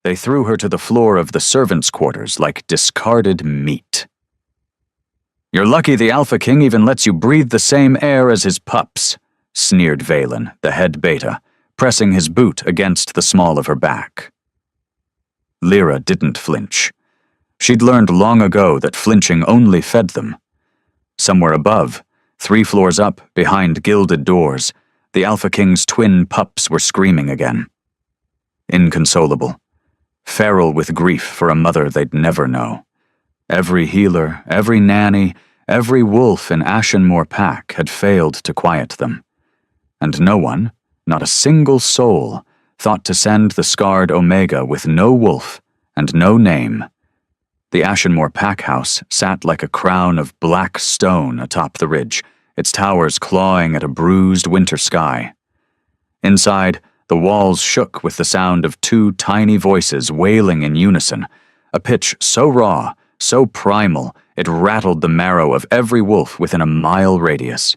They threw her to the floor of the servants' quarters like discarded meat. "You're lucky the Alpha King even lets you breathe the same air as his pups," sneered Valen, the head beta, pressing his boot against the small of her back. Lyra didn't flinch. She'd learned long ago that flinching only fed them. Somewhere above, 3 floors up, behind gilded doors, the Alpha King's twin pups were screaming again. Inconsolable. Feral with grief for a mother they'd never know. Every healer, every nanny, every wolf in Ashenmoor Pack had failed to quiet them. And no one, not a single soul, thought to send the scarred Omega with no wolf and no name. The Ashenmoor Pack house sat like a crown of black stone atop the ridge, its towers clawing at a bruised winter sky. Inside, the walls shook with the sound of 2 tiny voices wailing in unison, a pitch so raw, so primal, it rattled the marrow of every wolf within a mile radius.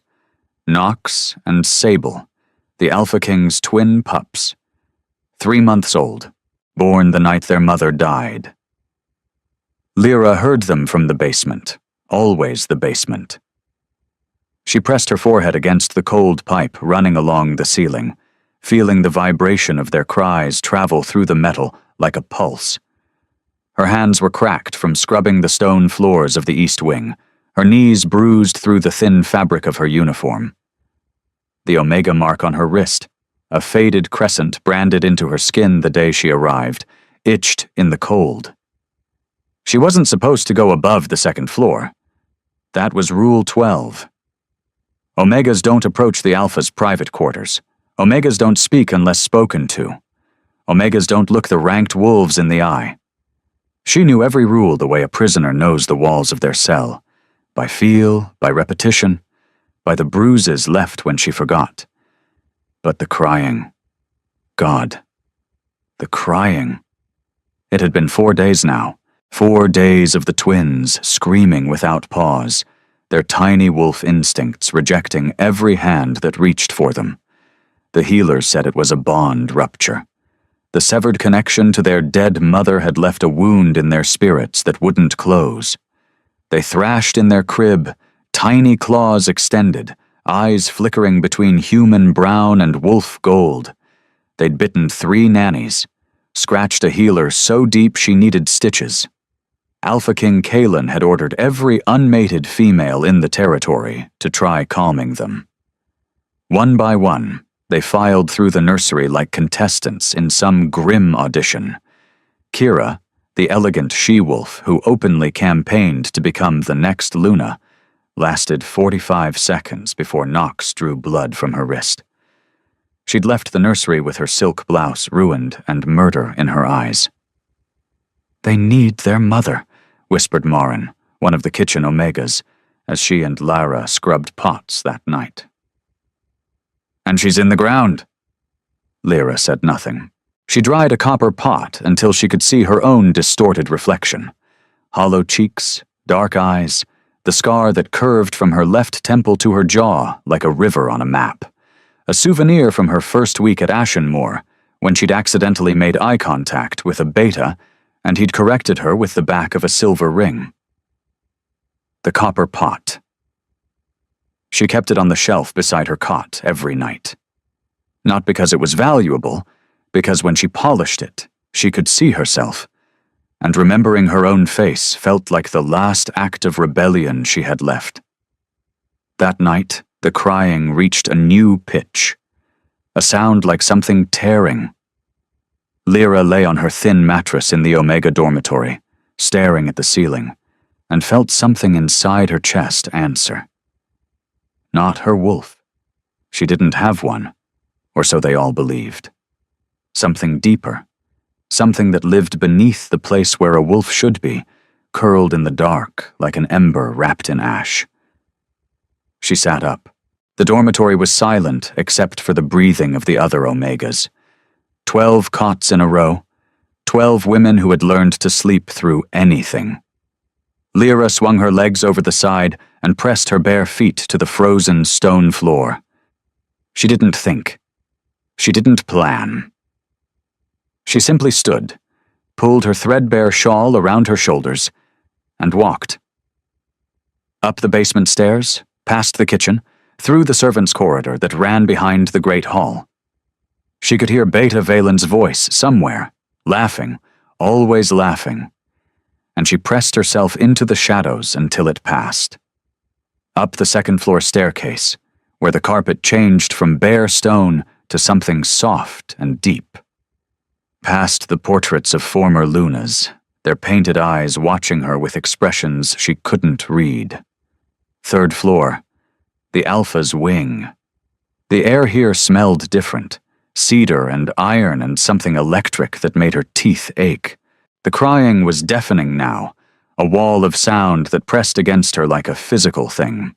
Nox and Sable, the Alpha King's twin pups, 3 months old, born the night their mother died. Lyra heard them from the basement, always the basement. She pressed her forehead against the cold pipe running along the ceiling, feeling the vibration of their cries travel through the metal like a pulse. Her hands were cracked from scrubbing the stone floors of the East Wing, her knees bruised through the thin fabric of her uniform. The Omega mark on her wrist, a faded crescent branded into her skin the day she arrived, itched in the cold. She wasn't supposed to go above the 2nd floor. That was Rule 12. Omegas don't approach the Alpha's private quarters. Omegas don't speak unless spoken to. Omegas don't look the ranked wolves in the eye. She knew every rule the way a prisoner knows the walls of their cell, by feel, by repetition, by the bruises left when she forgot. But the crying. God. The crying. It had been 4 days now, 4 days of the twins screaming without pause, their tiny wolf instincts rejecting every hand that reached for them. The healers said it was a bond rupture. The severed connection to their dead mother had left a wound in their spirits that wouldn't close. They thrashed in their crib, tiny claws extended, eyes flickering between human brown and wolf gold. They'd bitten 3 nannies, scratched a healer so deep she needed stitches. Alpha King Kalen had ordered every unmated female in the territory to try calming them. One by one, they filed through the nursery like contestants in some grim audition. Kira, the elegant she-wolf who openly campaigned to become the next Luna, lasted 45 seconds before Nox drew blood from her wrist. She'd left the nursery with her silk blouse ruined and murder in her eyes. "They need their mother," whispered Marin, one of the kitchen Omegas, as she and Lyra scrubbed pots that night. "And she's in the ground." Lyra said nothing. She dried a copper pot until she could see her own distorted reflection. Hollow cheeks, dark eyes, the scar that curved from her left temple to her jaw like a river on a map. A souvenir from her first week at Ashenmoor, when she'd accidentally made eye contact with a beta, and he'd corrected her with the back of a silver ring. The copper pot. She kept it on the shelf beside her cot every night. Not because it was valuable, because when she polished it, she could see herself, and remembering her own face felt like the last act of rebellion she had left. That night, the crying reached a new pitch, a sound like something tearing. Lyra lay on her thin mattress in the Omega dormitory, staring at the ceiling, and felt something inside her chest answer. Not her wolf. She didn't have one, or so they all believed. Something deeper, something that lived beneath the place where a wolf should be, curled in the dark like an ember wrapped in ash. She sat up. The dormitory was silent except for the breathing of the other Omegas. 12 cots in a row, 12 women who had learned to sleep through anything. Lyra swung her legs over the side and pressed her bare feet to the frozen stone floor. She didn't think. She didn't plan. She simply stood, pulled her threadbare shawl around her shoulders, and walked. Up the basement stairs, past the kitchen, through the servants' corridor that ran behind the great hall. She could hear Beta Valen's voice somewhere, laughing, always laughing, and she pressed herself into the shadows until it passed. Up the second-floor staircase, where the carpet changed from bare stone to something soft and deep. Past the portraits of former Lunas, their painted eyes watching her with expressions she couldn't read. Third floor, the Alpha's wing. The air here smelled different, cedar and iron and something electric that made her teeth ache. The crying was deafening now, a wall of sound that pressed against her like a physical thing.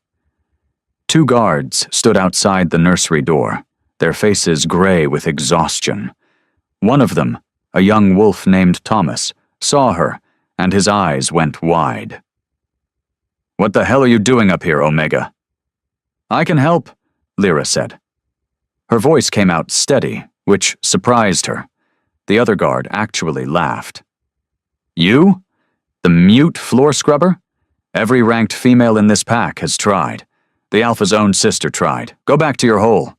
2 guards stood outside the nursery door, their faces gray with exhaustion. One of them, a young wolf named Thomas, saw her, and his eyes went wide. "What the hell are you doing up here, Omega?" "I can help," Lyra said. Her voice came out steady, which surprised her. The other guard actually laughed. "You? The mute floor scrubber? Every ranked female in this pack has tried. The Alpha's own sister tried. Go back to your hole."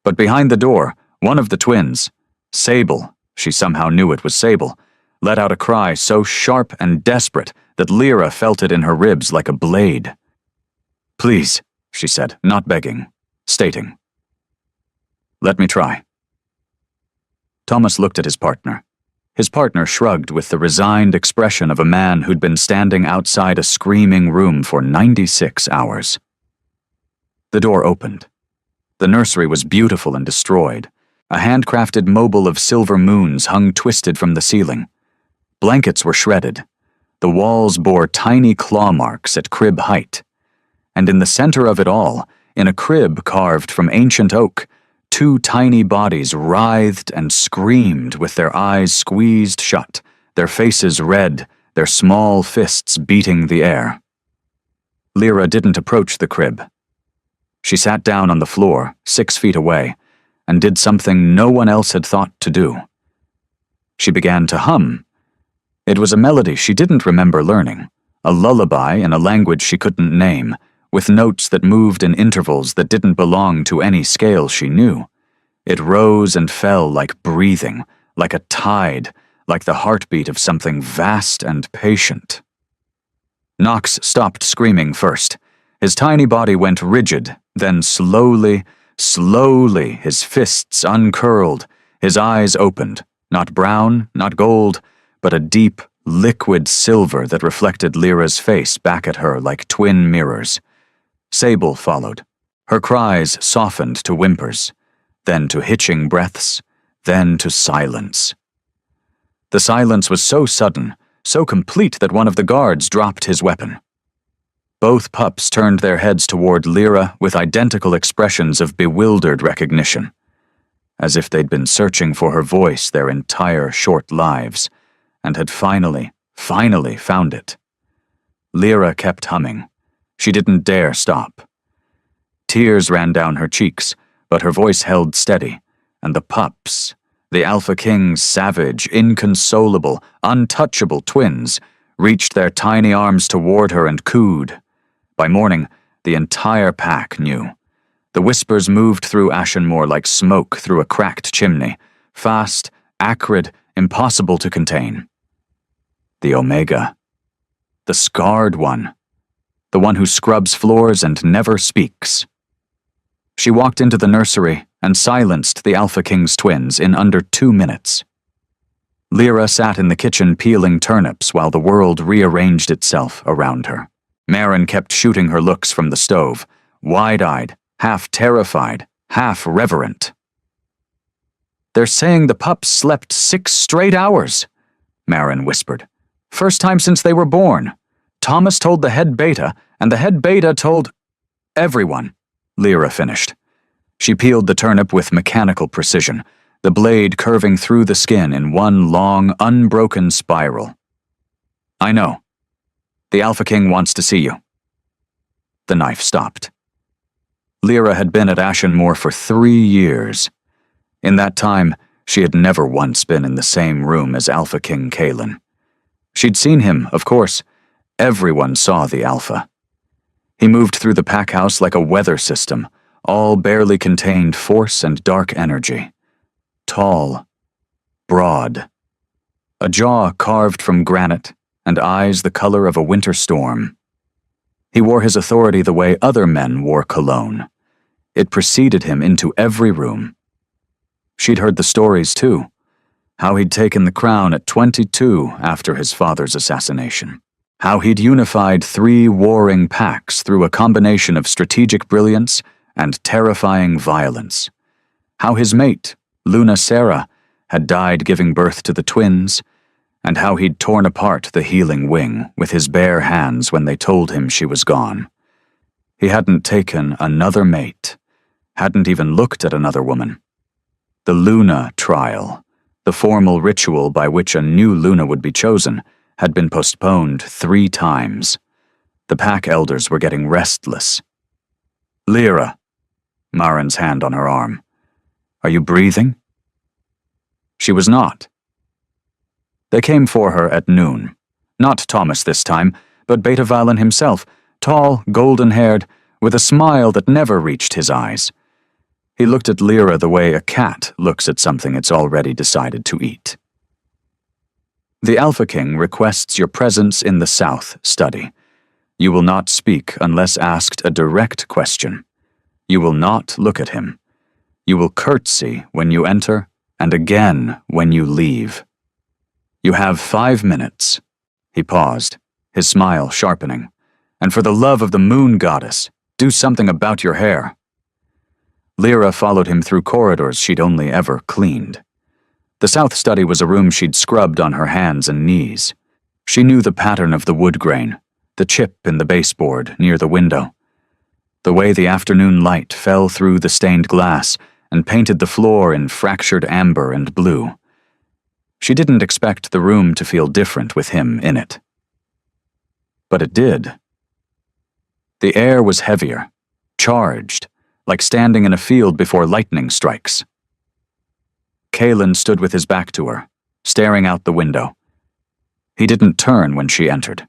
But behind the door, one of the twins, Sable, she somehow knew it was Sable, let out a cry so sharp and desperate that Lyra felt it in her ribs like a blade. "Please," she said, not begging, stating. "Let me try." Thomas looked at his partner. His partner shrugged with the resigned expression of a man who'd been standing outside a screaming room for 96 hours. The door opened. The nursery was beautiful and destroyed. A handcrafted mobile of silver moons hung twisted from the ceiling. Blankets were shredded. The walls bore tiny claw marks at crib height. And in the center of it all, in a crib carved from ancient oak, 2 tiny bodies writhed and screamed with their eyes squeezed shut, their faces red, their small fists beating the air. Lyra didn't approach the crib. She sat down on the floor, 6 feet away, and did something no one else had thought to do. She began to hum. It was a melody she didn't remember learning, a lullaby in a language she couldn't name, with notes that moved in intervals that didn't belong to any scale she knew. It rose and fell like breathing, like a tide, like the heartbeat of something vast and patient. Knox stopped screaming first. His tiny body went rigid, then slowly, his fists uncurled, his eyes opened, not brown, not gold, but a deep, liquid silver that reflected Lyra's face back at her like twin mirrors. Sable followed. Her cries softened to whimpers, then to hitching breaths, then to silence. The silence was so sudden, so complete that one of the guards dropped his weapon. Both pups turned their heads toward Lyra with identical expressions of bewildered recognition, as if they'd been searching for her voice their entire short lives, and had finally found it. Lyra kept humming. She didn't dare stop. Tears ran down her cheeks, but her voice held steady, and the pups, the Alpha King's savage, inconsolable, untouchable twins, reached their tiny arms toward her and cooed. By morning, the entire pack knew. The whispers moved through Ashenmoor like smoke through a cracked chimney, fast, acrid, impossible to contain. The Omega. The scarred one. The one who scrubs floors and never speaks. She walked into the nursery and silenced the Alpha King's twins in under 2 minutes. Lyra sat in the kitchen peeling turnips while the world rearranged itself around her. Marin kept shooting her looks from the stove, wide-eyed, half terrified, half reverent. "They're saying the pups slept 6 straight hours," Marin whispered. "First time since they were born. Thomas told the head beta, and the head beta told—" "Everyone," Lyra finished. She peeled the turnip with mechanical precision, the blade curving through the skin in one long, unbroken spiral. "I know. The Alpha King wants to see you." The knife stopped. Lyra had been at Ashenmoor for 3 years. In that time, She had never once been in the same room as Alpha King Kalen. She'd seen him, of course. Everyone saw the Alpha. He moved through the pack house like a weather system, all barely contained force and dark energy. Tall, broad, a jaw carved from granite, and eyes the color of a winter storm. He wore his authority the way other men wore cologne. It preceded him into every room. She'd heard the stories, too, how he'd taken the crown at 22 after his father's assassination, how he'd unified 3 warring packs through a combination of strategic brilliance and terrifying violence, how his mate, Luna Sarah, had died giving birth to the twins, and how he'd torn apart the healing wing with his bare hands when they told him she was gone. He hadn't taken another mate, hadn't even looked at another woman. The Luna trial, the formal ritual by which a new Luna would be chosen, had been postponed 3 times. The pack elders were getting restless. Lyra, Marin's hand on her arm. Are you breathing? She was not. They came for her at noon. Not Thomas this time, but Beta Valen himself, tall, golden-haired, with a smile that never reached his eyes. He looked at Lyra the way a cat looks at something it's already decided to eat. The Alpha King requests your presence in the South study. You will not speak unless asked a direct question. You will not look at him. You will curtsy when you enter, and again when you leave. You have 5 minutes. He paused, his smile sharpening. And for the love of the moon goddess, do something about your hair. Lyra followed him through corridors she'd only ever cleaned. The South study was a room she'd scrubbed on her hands and knees. She knew the pattern of the wood grain, the chip in the baseboard near the window, the way the afternoon light fell through the stained glass and painted the floor in fractured amber and blue. She didn't expect the room to feel different with him in it. But it did. The air was heavier, charged, like standing in a field before lightning strikes. Kalen stood with his back to her, staring out the window. He didn't turn when she entered.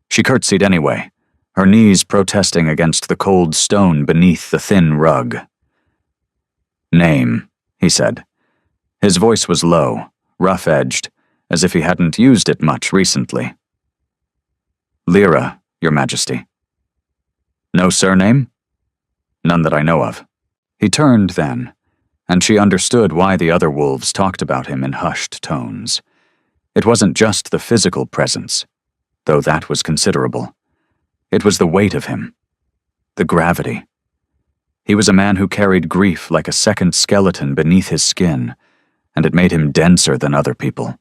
She curtsied anyway, her knees protesting against the cold stone beneath the thin rug. Name, he said. His voice was low, rough-edged, as if he hadn't used it much recently. Lyra, Your Majesty. No surname? None that I know of. He turned then, and she understood why the other wolves talked about him in hushed tones. It wasn't just the physical presence, though that was considerable. It was the weight of him, the gravity. He was a man who carried grief like a second skeleton beneath his skin, and it made him denser than other people.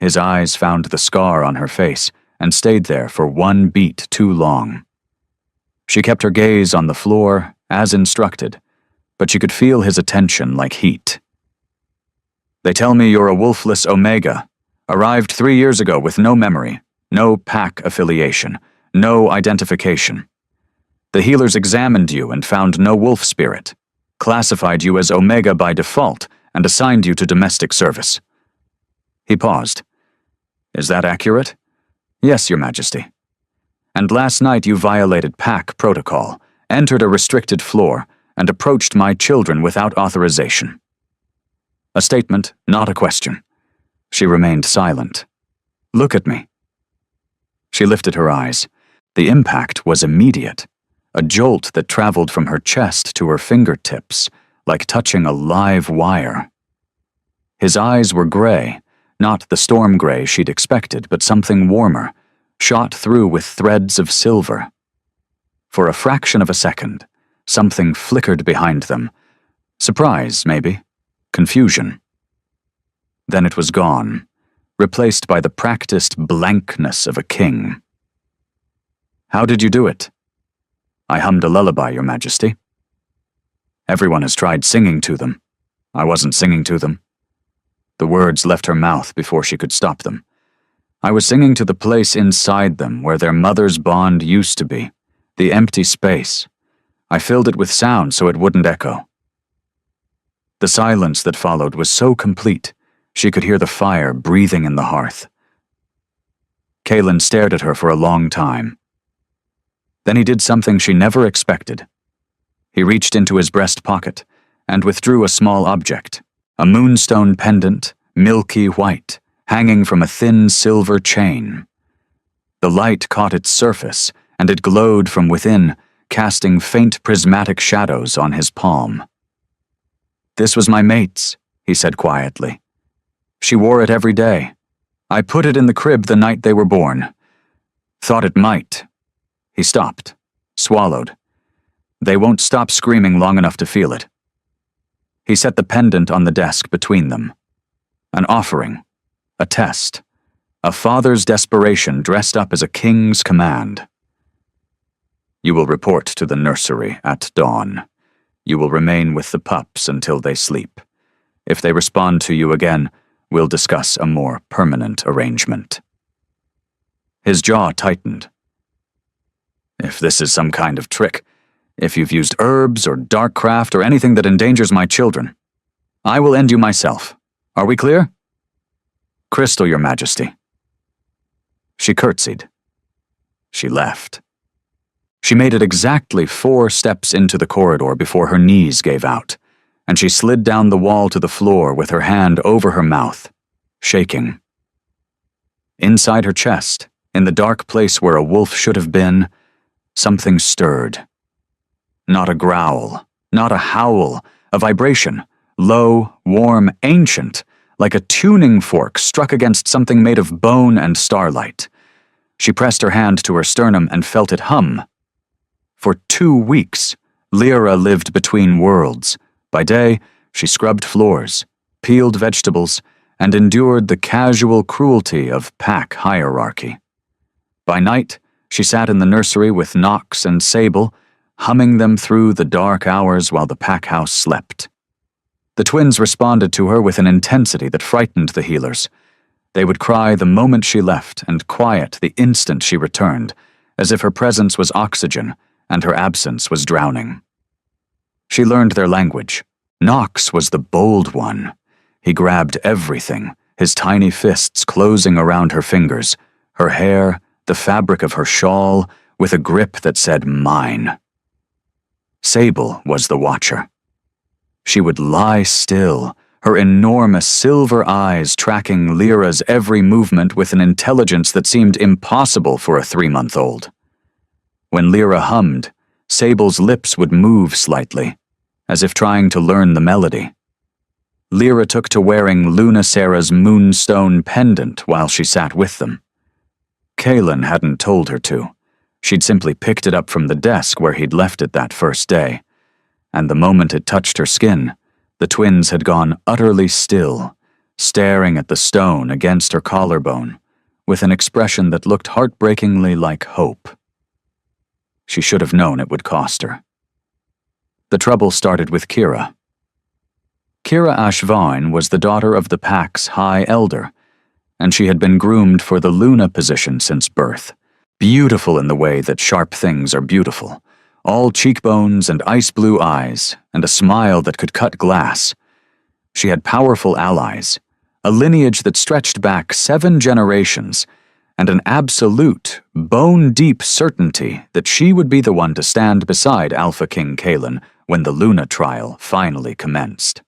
His eyes found the scar on her face and stayed there for 1 beat too long. She kept her gaze on the floor, as instructed, but she could feel his attention like heat. They tell me you're a wolfless Omega, arrived 3 years ago with no memory, no pack affiliation, no identification. The healers examined you and found no wolf spirit, classified you as Omega by default, and assigned you to domestic service. He paused. Is that accurate? Yes, Your Majesty. And last night you violated pack protocol, entered a restricted floor, and approached my children without authorization. A statement, not a question. She remained silent. Look at me. She lifted her eyes. The impact was immediate, a jolt that traveled from her chest to her fingertips, like touching a live wire. His eyes were gray, not the storm gray she'd expected, but something warmer, shot through with threads of silver. For a fraction of a second, something flickered behind them. Surprise, maybe. Confusion. Then it was gone, replaced by the practiced blankness of a king. How did you do it? I hummed a lullaby, Your Majesty. Everyone has tried singing to them. I wasn't singing to them. The words left her mouth before she could stop them. I was singing to the place inside them where their mother's bond used to be, the empty space. I filled it with sound so it wouldn't echo. The silence that followed was so complete, she could hear the fire breathing in the hearth. Kaelin stared at her for a long time. Then he did something she never expected. He reached into his breast pocket and withdrew a small object, a moonstone pendant, milky white, hanging from a thin silver chain. The light caught its surface, and it glowed from within, casting faint prismatic shadows on his palm. "This was my mate's," he said quietly. "She wore it every day. I put it in the crib the night they were born. Thought it might." He stopped, swallowed. "They won't stop screaming long enough to feel it." He set the pendant on the desk between them. An offering, a test, a father's desperation dressed up as a king's command. "You will report to the nursery at dawn. You will remain with the pups until they sleep. If they respond to you again, we'll discuss a more permanent arrangement." His jaw tightened. "If this is some kind of trick, if you've used herbs or dark craft or anything that endangers my children, I will end you myself. Are we clear?" "Crystal, Your Majesty." She curtsied. She left. She made it exactly 4 steps into the corridor before her knees gave out, and she slid down the wall to the floor with her hand over her mouth, shaking. Inside her chest, in the dark place where a wolf should have been, something stirred. Not a growl, not a howl, a vibration, low, warm, ancient, like a tuning fork struck against something made of bone and starlight. She pressed her hand to her sternum and felt it hum. For 2 weeks, Lyra lived between worlds. By day, she scrubbed floors, peeled vegetables, and endured the casual cruelty of pack hierarchy. By night, she sat in the nursery with Nox and Sable, humming them through the dark hours while the pack house slept. The twins responded to her with an intensity that frightened the healers. They would cry the moment she left and quiet the instant she returned, as if her presence was oxygen and her absence was drowning. She learned their language. Nox was the bold one. He grabbed everything, his tiny fists closing around her fingers, her hair, the fabric of her shawl, with a grip that said mine. Sable was the watcher. She would lie still, her enormous silver eyes tracking Lyra's every movement with an intelligence that seemed impossible for a 3-month-old. When Lyra hummed, Sable's lips would move slightly, as if trying to learn the melody. Lyra took to wearing Luna Sarah's moonstone pendant while she sat with them. Kaelin hadn't told her to. She'd simply picked it up from the desk where he'd left it that first day, and the moment it touched her skin, the twins had gone utterly still, staring at the stone against her collarbone, with an expression that looked heartbreakingly like hope. She should have known it would cost her. The trouble started with Kira. Kira Ashvine was the daughter of the Pack's High Elder, and she had been groomed for the Luna position since birth, beautiful in the way that sharp things are beautiful, all cheekbones and ice-blue eyes, and a smile that could cut glass. She had powerful allies, a lineage that stretched back 7 generations, and an absolute, bone-deep certainty that she would be the one to stand beside Alpha King Kaelin when the Luna trial finally commenced.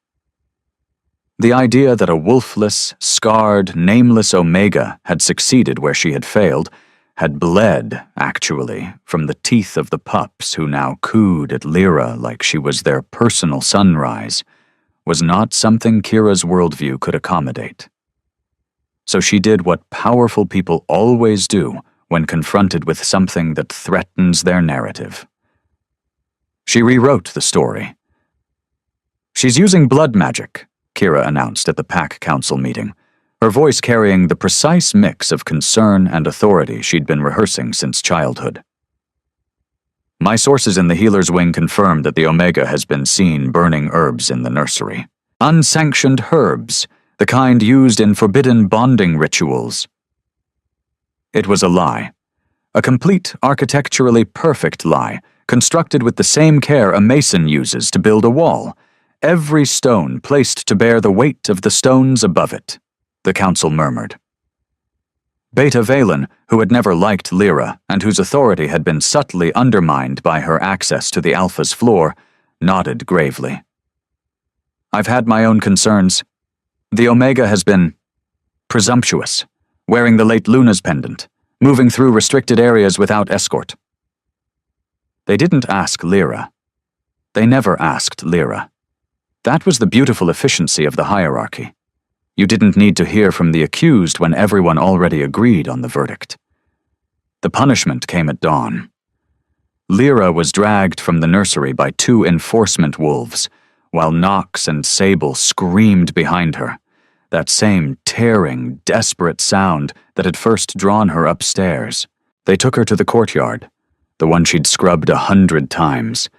The idea that a wolfless, scarred, nameless Omega had succeeded where she had failed had bled, actually, from the teeth of the pups who now cooed at Lyra like she was their personal sunrise, was not something Kira's worldview could accommodate. So she did what powerful people always do when confronted with something that threatens their narrative. She rewrote the story. "She's using blood magic," Kira announced at the Pack Council meeting, her voice carrying the precise mix of concern and authority she'd been rehearsing since childhood. "My sources in the healer's wing confirmed that the Omega has been seen burning herbs in the nursery. Unsanctioned herbs, the kind used in forbidden bonding rituals." It was a lie. A complete, architecturally perfect lie, constructed with the same care a mason uses to build a wall, every stone placed to bear the weight of the stones above it, the council murmured. Beta Valen, who had never liked Lyra and whose authority had been subtly undermined by her access to the Alpha's floor, nodded gravely. I've had my own concerns. The Omega has been presumptuous, wearing the late Luna's pendant, moving through restricted areas without escort. They didn't ask Lyra. They never asked Lyra. That was the beautiful efficiency of the hierarchy. You didn't need to hear from the accused when everyone already agreed on the verdict. The punishment came at dawn. Lyra was dragged from the nursery by 2 enforcement wolves, while Nox and Sable screamed behind her, that same tearing, desperate sound that had first drawn her upstairs. They took her to the courtyard, the one she'd scrubbed 100 times,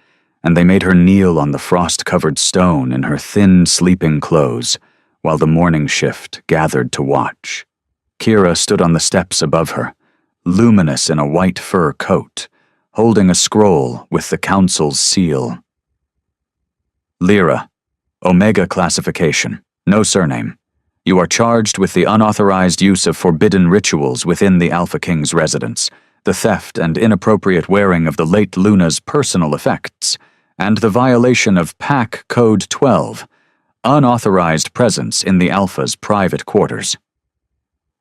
and they made her kneel on the frost-covered stone in her thin sleeping clothes, while the morning shift gathered to watch. Kira stood on the steps above her, luminous in a white fur coat, holding a scroll with the council's seal. Lyra, Omega classification, no surname. You are charged with the unauthorized use of forbidden rituals within the Alpha King's residence, the theft and inappropriate wearing of the late Luna's personal effects, and the violation of Pack Code 12, unauthorized presence in the Alpha's private quarters.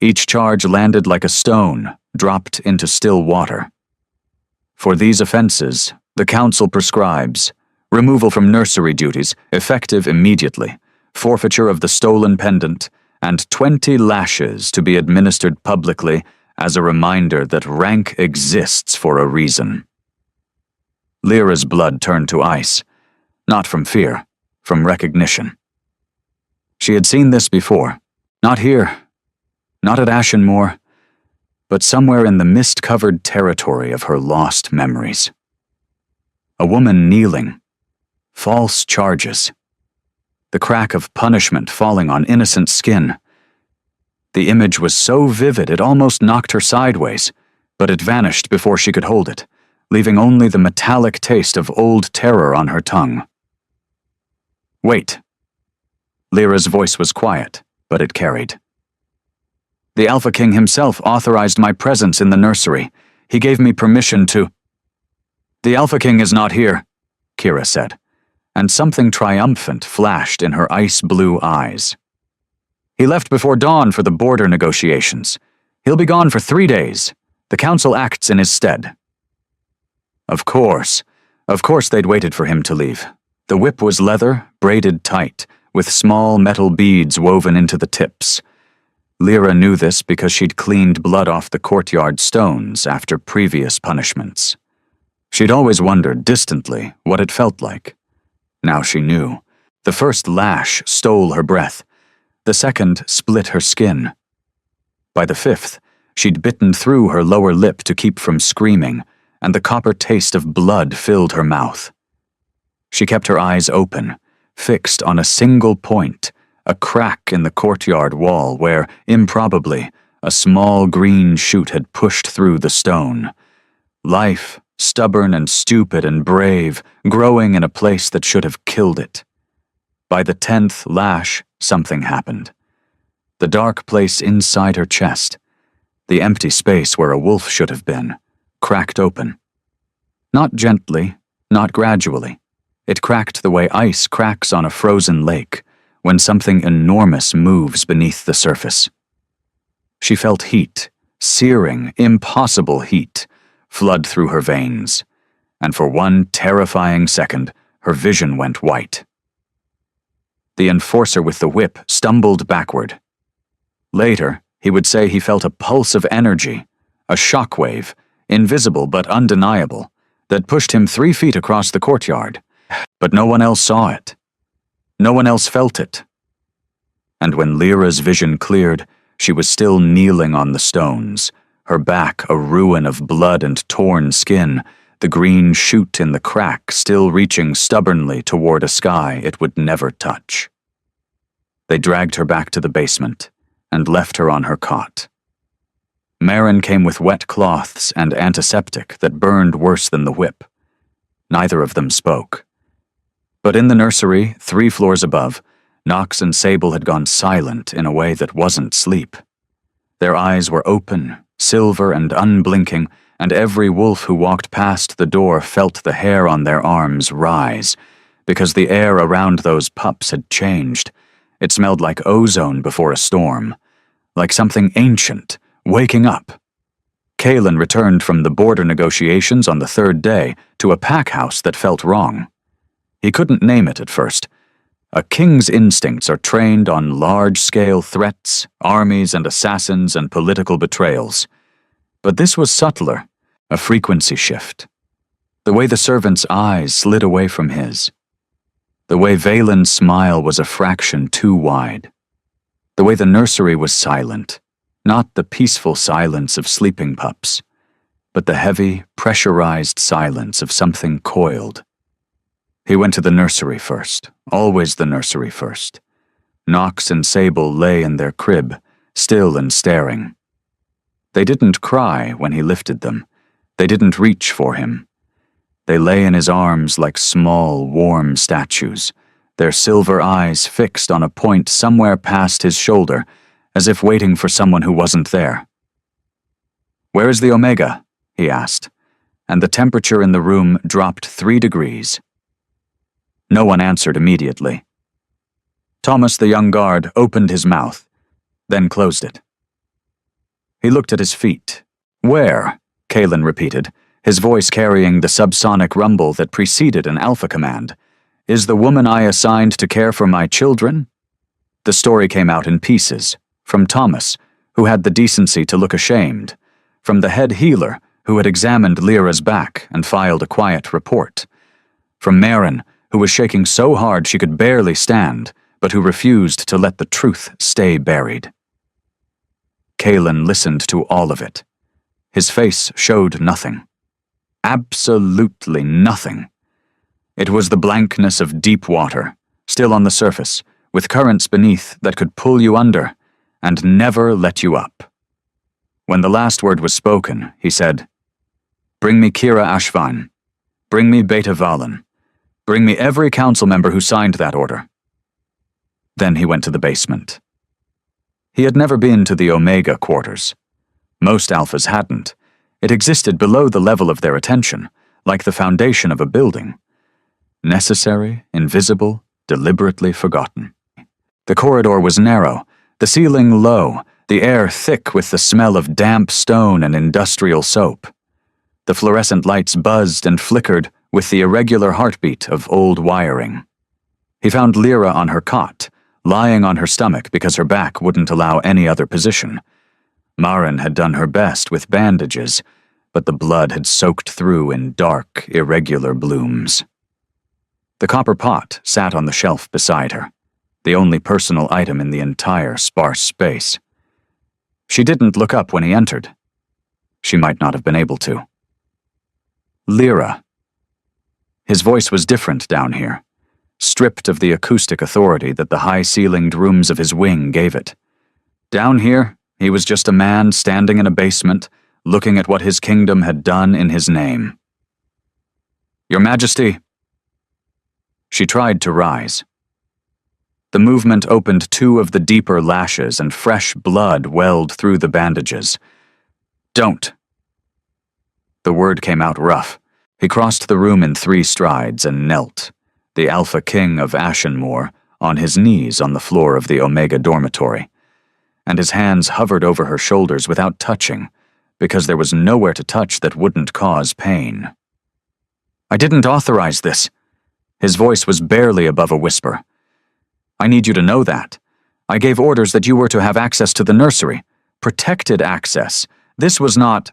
Each charge landed like a stone, dropped into still water. For these offenses, the Council prescribes removal from nursery duties, effective immediately, forfeiture of the stolen pendant, and 20 lashes to be administered publicly as a reminder that rank exists for a reason. Lyra's blood turned to ice, not from fear, from recognition. She had seen this before, not here, not at Ashenmoor, but somewhere in the mist-covered territory of her lost memories. A woman kneeling, false charges, the crack of punishment falling on innocent skin. The image was so vivid it almost knocked her sideways, but it vanished before she could hold it, leaving only the metallic taste of old terror on her tongue. Wait. Lyra's voice was quiet, but it carried. The Alpha King himself authorized my presence in the nursery. He gave me permission to— The Alpha King is not here, Kira said, and something triumphant flashed in her ice-blue eyes. He left before dawn for the border negotiations. He'll be gone for 3 days. The council acts in his stead. Of course they'd waited for him to leave. The whip was leather, braided tight, with small metal beads woven into the tips. Lyra knew this because she'd cleaned blood off the courtyard stones after previous punishments. She'd always wondered, distantly, what it felt like. Now she knew. The first lash stole her breath. The second split her skin. By the 5th, she'd bitten through her lower lip to keep from screaming, and the copper taste of blood filled her mouth. She kept her eyes open, fixed on a single point, a crack in the courtyard wall where, improbably, a small green shoot had pushed through the stone. Life, stubborn and stupid and brave, growing in a place that should have killed it. By the 10th lash, something happened. The dark place inside her chest, the empty space where a wolf should have been, cracked open. Not gently, not gradually. It cracked the way ice cracks on a frozen lake, when something enormous moves beneath the surface. She felt heat, searing, impossible heat, flood through her veins, and for one terrifying second, her vision went white. The enforcer with the whip stumbled backward. Later, he would say he felt a pulse of energy, a shockwave, invisible but undeniable, that pushed him 3 feet across the courtyard, but no one else saw it. No one else felt it. And when Lyra's vision cleared, she was still kneeling on the stones, her back a ruin of blood and torn skin, the green shoot in the crack still reaching stubbornly toward a sky it would never touch. They dragged her back to the basement and left her on her cot. Marin came with wet cloths and antiseptic that burned worse than the whip. Neither of them spoke. But in the nursery, 3 floors above, Knox and Sable had gone silent in a way that wasn't sleep. Their eyes were open, silver and unblinking, and every wolf who walked past the door felt the hair on their arms rise, because the air around those pups had changed. It smelled like ozone before a storm, like something ancient, waking up. Kaelin returned from the border negotiations on the 3rd day to a pack house that felt wrong. He couldn't name it at first. A king's instincts are trained on large-scale threats, armies and assassins and political betrayals. But this was subtler, a frequency shift. The way the servant's eyes slid away from his. The way Valen's smile was a fraction too wide. The way the nursery was silent, not the peaceful silence of sleeping pups, but the heavy, pressurized silence of something coiled. He went to the nursery first, always the nursery first. Knox and Sable lay in their crib, still and staring. They didn't cry when he lifted them. They didn't reach for him. They lay in his arms like small, warm statues, their silver eyes fixed on a point somewhere past his shoulder, as if waiting for someone who wasn't there. "Where is the Omega?" he asked, and the temperature in the room dropped 3 degrees. No one answered immediately. Thomas the young guard opened his mouth, then closed it. He looked at his feet. "Where?" Kaelin repeated, his voice carrying the subsonic rumble that preceded an alpha command. "Is the woman I assigned to care for my children?" The story came out in pieces, from Thomas, who had the decency to look ashamed, from the head healer, who had examined Lyra's back and filed a quiet report, from Maren, who was shaking so hard she could barely stand, but who refused to let the truth stay buried. Kaelin listened to all of it. His face showed nothing. Absolutely nothing. It was the blankness of deep water, still on the surface, with currents beneath that could pull you under and never let you up. When the last word was spoken, he said, "Bring me Kira Ashvine. Bring me Beta Valen. Bring me every council member who signed that order." Then he went to the basement. He had never been to the Omega quarters. Most alphas hadn't. It existed below the level of their attention, like the foundation of a building. Necessary, invisible, deliberately forgotten. The corridor was narrow, the ceiling low, the air thick with the smell of damp stone and industrial soap. The fluorescent lights buzzed and flickered with the irregular heartbeat of old wiring. He found Lyra on her cot, lying on her stomach because her back wouldn't allow any other position. Maren had done her best with bandages, but the blood had soaked through in dark, irregular blooms. The copper pot sat on the shelf beside her, the only personal item in the entire sparse space. She didn't look up when he entered. She might not have been able to. "Lyra." His voice was different down here, stripped of the acoustic authority that the high-ceilinged rooms of his wing gave it. Down here, he was just a man standing in a basement, looking at what his kingdom had done in his name. "Your Majesty." She tried to rise. The movement opened 2 of the deeper lashes and fresh blood welled through the bandages. "Don't." The word came out rough. He crossed the room in 3 strides and knelt, the Alpha King of Ashenmoor, on his knees on the floor of the Omega dormitory, and his hands hovered over her shoulders without touching, because there was nowhere to touch that wouldn't cause pain. "I didn't authorize this." His voice was barely above a whisper. "I need you to know that. I gave orders that you were to have access to the nursery. Protected access. This was not—"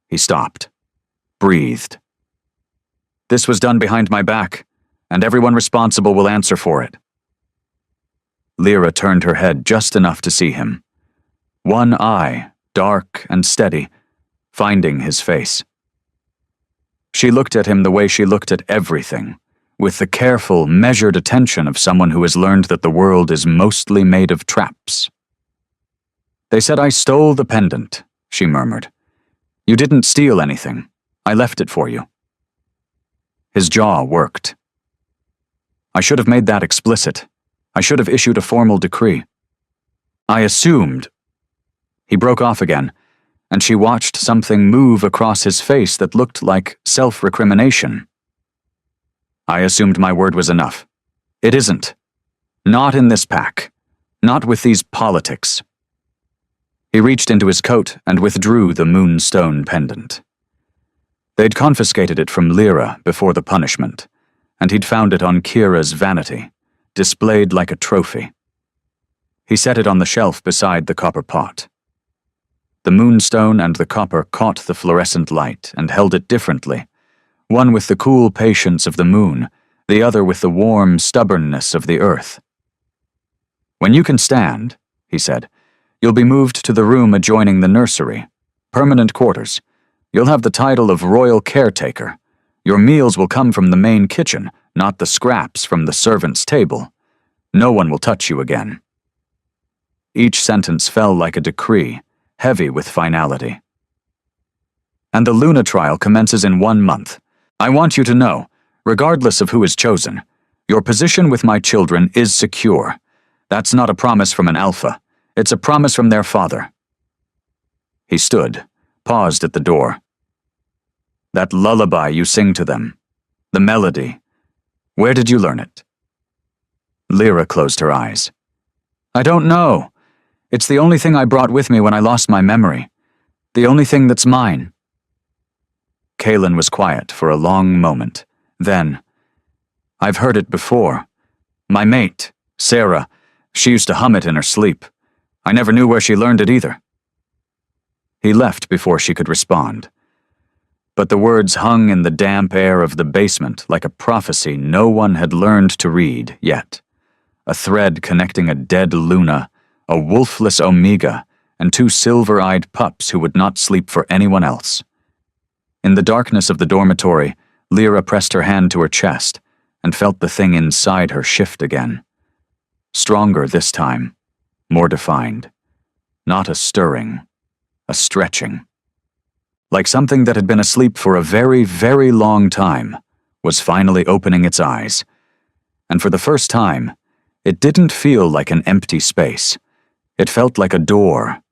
He stopped. Breathed. "This was done behind my back, and everyone responsible will answer for it." Lyra turned her head just enough to see him. One eye, dark and steady, finding his face. She looked at him the way she looked at everything, with the careful, measured attention of someone who has learned that the world is mostly made of traps. "They said I stole the pendant," she murmured. "You didn't steal anything. I left it for you." His jaw worked. I should have made that explicit. I should have issued a formal decree. I assumed. He broke off again, and she watched something move across his face that looked like self-recrimination. I assumed my word was enough. It isn't. Not in this pack. Not with these politics. He reached into his coat and withdrew the moonstone pendant. They'd confiscated it from Lyra before the punishment, and he'd found it on Kira's vanity, displayed like a trophy. He set it on the shelf beside the copper pot. The moonstone and the copper caught the fluorescent light and held it differently, one with the cool patience of the moon, the other with the warm stubbornness of the earth. When you can stand, he said, you'll be moved to the room adjoining the nursery, permanent quarters. You'll have the title of royal caretaker. Your meals will come from the main kitchen, not the scraps from the servant's table. No one will touch you again. Each sentence fell like a decree, heavy with finality. And the Luna trial commences in 1 month. I want you to know, regardless of who is chosen, your position with my children is secure. That's not a promise from an alpha. It's a promise from their father. He stood, paused at the door. That lullaby you sing to them, the melody, where did you learn it? Lyra closed her eyes. I don't know. It's the only thing I brought with me when I lost my memory. The only thing that's mine. Kaelin was quiet for a long moment. Then, I've heard it before. My mate, Sarah, she used to hum it in her sleep. I never knew where she learned it either. He left before she could respond. But the words hung in the damp air of the basement like a prophecy no one had learned to read yet. A thread connecting a dead Luna, a wolfless Omega, and 2 silver-eyed pups who would not sleep for anyone else. In the darkness of the dormitory, Lyra pressed her hand to her chest and felt the thing inside her shift again. Stronger this time, more defined. Not a stirring, a stretching. Like something that had been asleep for a very, very long time, was finally opening its eyes. And for the first time, it didn't feel like an empty space. It felt like a door.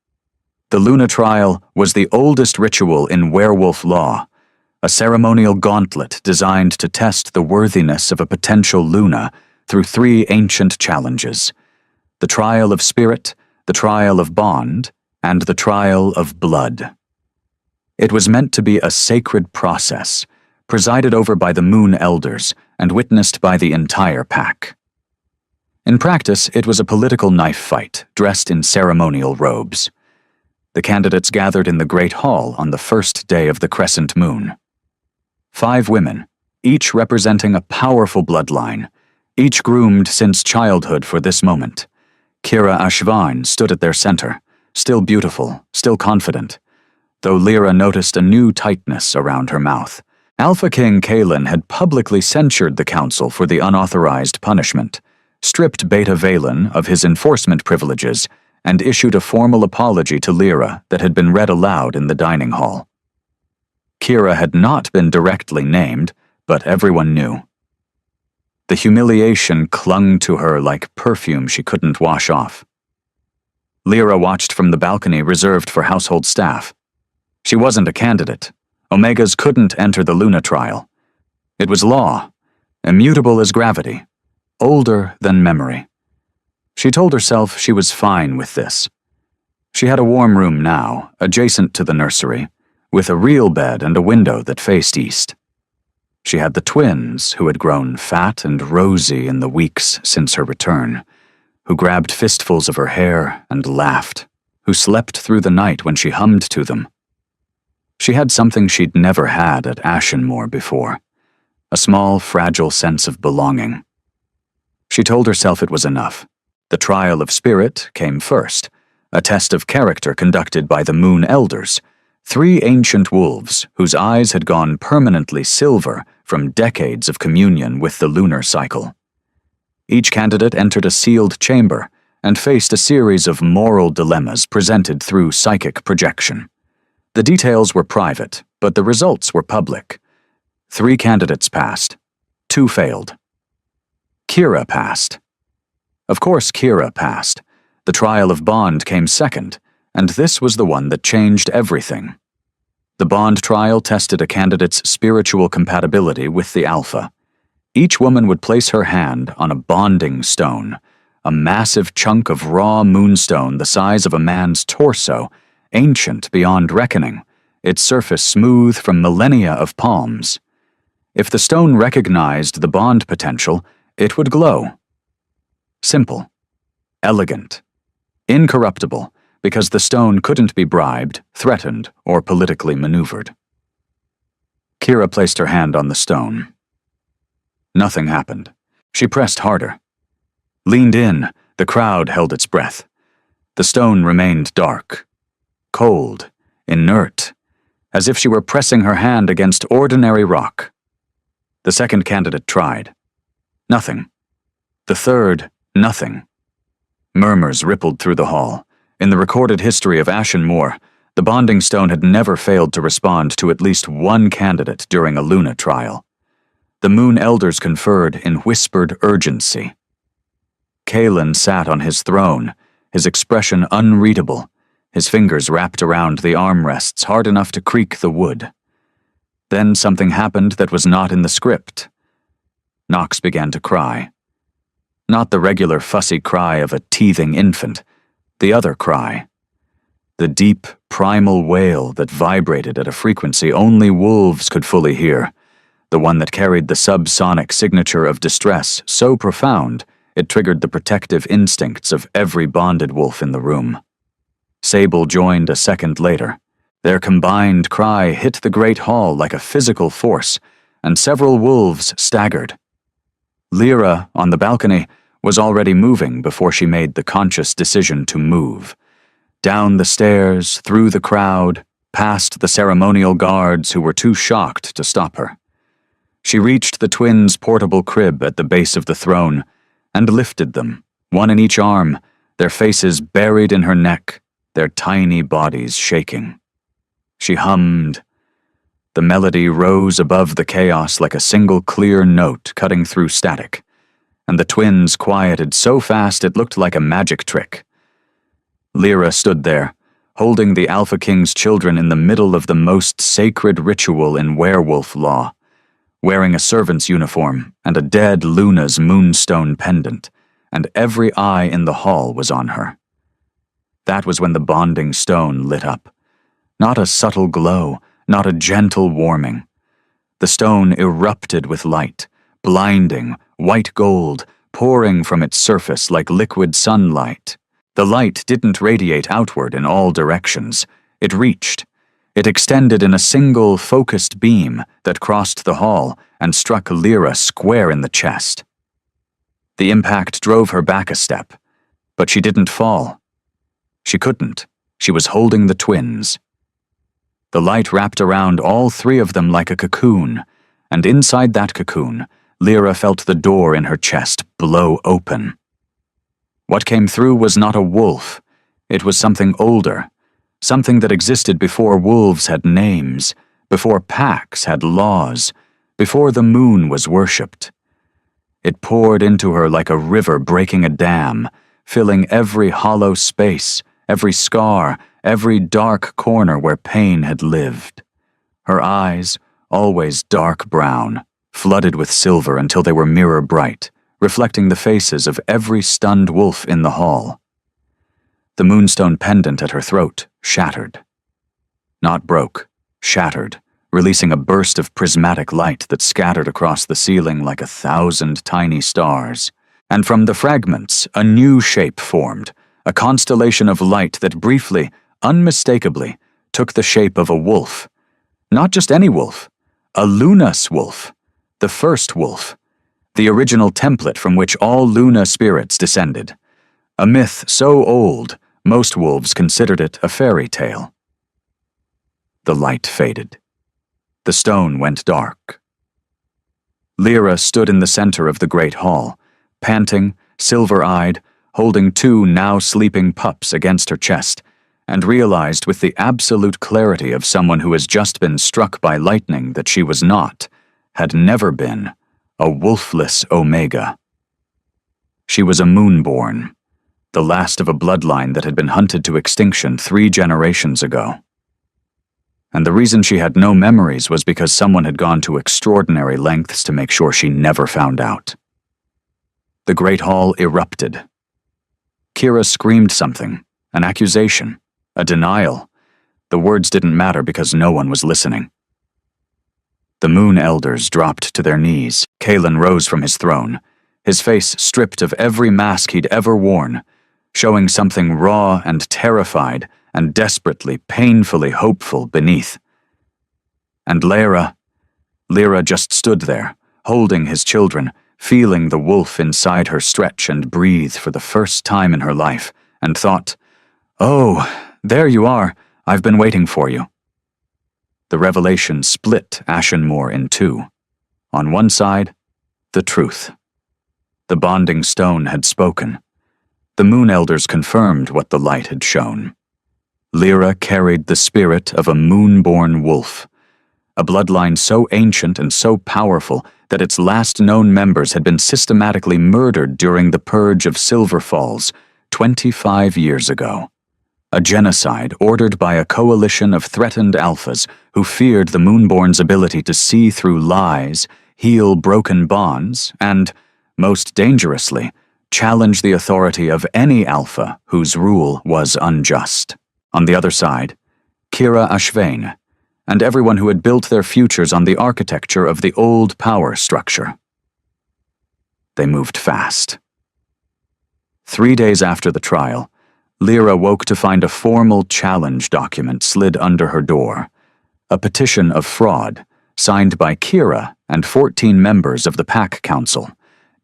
The Luna trial was the oldest ritual in werewolf law, a ceremonial gauntlet designed to test the worthiness of a potential Luna through 3 ancient challenges: the trial of spirit, the trial of bond, and the trial of blood. It was meant to be a sacred process, presided over by the Moon Elders and witnessed by the entire pack. In practice, it was a political knife fight, dressed in ceremonial robes. The candidates gathered in the Great Hall on the first day of the crescent moon. 5 women, each representing a powerful bloodline, each groomed since childhood for this moment. Kira Ashvan stood at their center, still beautiful, still confident, though Lyra noticed a new tightness around her mouth. Alpha King Kaelin had publicly censured the council for the unauthorized punishment, stripped Beta Valen of his enforcement privileges, and issued a formal apology to Lyra that had been read aloud in the dining hall. Kira had not been directly named, but everyone knew. The humiliation clung to her like perfume she couldn't wash off. Lyra watched from the balcony reserved for household staff. She wasn't a candidate. Omegas couldn't enter the Luna trial. It was law, immutable as gravity, older than memory. She told herself she was fine with this. She had a warm room now, adjacent to the nursery, with a real bed and a window that faced east. She had the twins, who had grown fat and rosy in the weeks since her return, who grabbed fistfuls of her hair and laughed, who slept through the night when she hummed to them. She had something she'd never had at Ashenmore before, a small, fragile sense of belonging. She told herself it was enough. The trial of spirit came first, a test of character conducted by the Moon Elders, 3 ancient wolves whose eyes had gone permanently silver from decades of communion with the lunar cycle. Each candidate entered a sealed chamber and faced a series of moral dilemmas presented through psychic projection. The details were private, but the results were public. 3 candidates passed. 2 failed. Kira passed. Of course Kira passed. The trial of Bond came second, and this was the one that changed everything. The Bond trial tested a candidate's spiritual compatibility with the Alpha. Each woman would place her hand on a bonding stone, a massive chunk of raw moonstone the size of a man's torso, ancient beyond reckoning, its surface smooth from millennia of palms. If the stone recognized the bond potential, it would glow. Simple. Elegant. Incorruptible, because the stone couldn't be bribed, threatened, or politically maneuvered. Kira placed her hand on the stone. Nothing happened. She pressed harder. Leaned in, the crowd held its breath. The stone remained dark, cold, inert, as if she were pressing her hand against ordinary rock. The second candidate tried. Nothing. The third, nothing. Murmurs rippled through the hall. In the recorded history of Ashenmoor, the bonding stone had never failed to respond to at least one candidate during a Luna trial. The Moon Elders conferred in whispered urgency. Kalen sat on his throne, his expression unreadable, his fingers wrapped around the armrests hard enough to creak the wood. Then something happened that was not in the script. Knox began to cry. Not the regular fussy cry of a teething infant, the other cry. The deep, primal wail that vibrated at a frequency only wolves could fully hear, the one that carried the subsonic signature of distress so profound it triggered the protective instincts of every bonded wolf in the room. Sable joined a second later. Their combined cry hit the great hall like a physical force, and several wolves staggered. Lyra, on the balcony, was already moving before she made the conscious decision to move. Down the stairs, through the crowd, past the ceremonial guards who were too shocked to stop her. She reached the twins' portable crib at the base of the throne and lifted them, one in each arm, their faces buried in her neck, their tiny bodies shaking. She hummed. The melody rose above the chaos like a single clear note cutting through static, and the twins quieted so fast it looked like a magic trick. Lyra stood there, holding the Alpha King's children in the middle of the most sacred ritual in werewolf law, wearing a servant's uniform and a dead Luna's moonstone pendant, and every eye in the hall was on her. That was when the bonding stone lit up. Not a subtle glow, not a gentle warming. The stone erupted with light, blinding, white gold, pouring from its surface like liquid sunlight. The light didn't radiate outward in all directions. It reached. It extended in a single focused beam that crossed the hall and struck Lyra square in the chest. The impact drove her back a step, but she didn't fall. She couldn't. She was holding the twins. The light wrapped around all three of them like a cocoon, and inside that cocoon, Lyra felt the door in her chest blow open. What came through was not a wolf. It was something older, something that existed before wolves had names, before packs had laws, before the moon was worshipped. It poured into her like a river breaking a dam, filling every hollow space, every scar, every dark corner where pain had lived. Her eyes, always dark brown, flooded with silver until they were mirror bright, reflecting the faces of every stunned wolf in the hall. The moonstone pendant at her throat shattered. Not broke, shattered, releasing a burst of prismatic light that scattered across the ceiling like 1,000 tiny stars. And from the fragments, a new shape formed, a constellation of light that briefly, unmistakably, took the shape of a wolf. Not just any wolf, a Lunas wolf, the first wolf, the original template from which all Luna spirits descended. A myth so old, most wolves considered it a fairy tale. The light faded. The stone went dark. Lyra stood in the center of the great hall, panting, silver-eyed, holding two now sleeping pups against her chest, and realized with the absolute clarity of someone who has just been struck by lightning that she was not, had never been, a wolfless Omega. She was a moonborn, the last of a bloodline that had been hunted to extinction 3 generations ago. And the reason she had no memories was because someone had gone to extraordinary lengths to make sure she never found out. The Great Hall erupted. Kira screamed something, an accusation, a denial. The words didn't matter because no one was listening. The Moon Elders dropped to their knees. Kalen rose from his throne, his face stripped of every mask he'd ever worn, showing something raw and terrified and desperately, painfully hopeful beneath. And Lyra just stood there, holding his children, feeling the wolf inside her stretch and breathe for the first time in her life, and thought, "Oh, there you are. I've been waiting for you." The revelation split Ashenmore in 2. On one side, the truth. The bonding stone had spoken. The Moon Elders confirmed what the light had shown. Lyra carried the spirit of a moon-born wolf, a bloodline so ancient and so powerful that its last known members had been systematically murdered during the Purge of Silver Falls 25 years ago. A genocide ordered by a coalition of threatened alphas who feared the Moonborn's ability to see through lies, heal broken bonds, and, most dangerously, challenge the authority of any alpha whose rule was unjust. On the other side, Kira Ashvain, and everyone who had built their futures on the architecture of the old power structure. They moved fast. 3 days after the trial, Lyra woke to find a formal challenge document slid under her door, a petition of fraud signed by Kira and 14 members of the Pack Council,